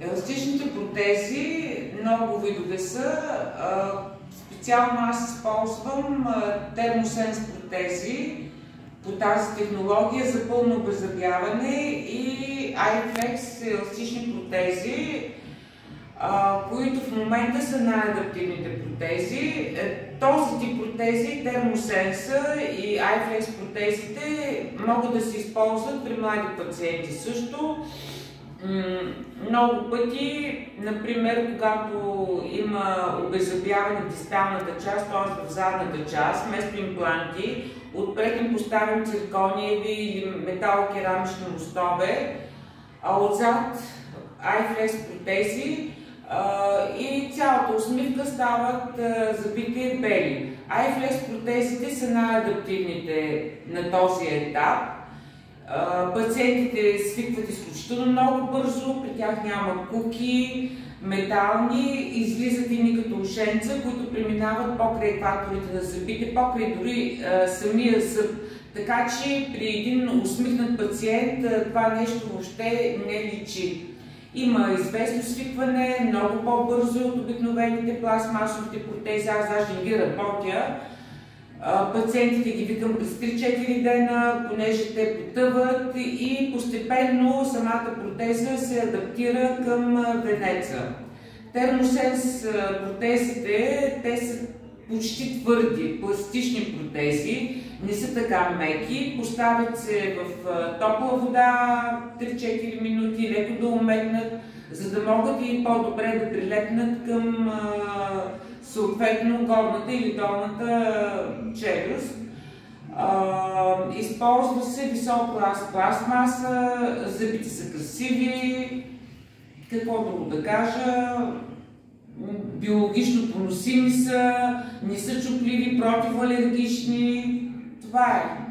Еластичните протези, много видове са. Специално аз използвам термосенс протези по тази технология за пълно обеззъбяване и iFlex еластични протези, които в момента са най-адаптивните протези. Този тип протези, термосенса и iFlex протезите могат да се използват при млади пациенти също. Много пъти, например, когато има обеззъбяване в дисталната част, т.е. в задната част, вместо импланти, отпред им поставим циркониеви или металокерамични мостове, а отзад iFlex протези и цялата усмивка стават забити бели. iFlex протезите са най-адаптивните на този етап. Пациентите свикват изключително много бързо, при тях няма куки, метални, излизат ини като ушенца, които преминават покрай екваторите на зъбите, покрай дори самия зъб. Така че при един усмихнат пациент това нещо въобще не личи. Има известно свикване, много по-бързо от обикновените пластмасовите протези, аз даже не ги работя. Пациентите ги викам през 3-4 дена, понеже те потъват и постепенно самата протеза се адаптира към венеца. Термосенс протезите, те са почти твърди, пластични протези, не са така меки, поставят се в топла вода 3-4 минути, леко да омекнат, за да могат и по-добре да прилепнат към съответно горната или долната челюст. Използва се висок клас пластмаса, зъбите са красиви, какво друго да кажа, биологично поносими са, не са чупливи, противоалергични, това е.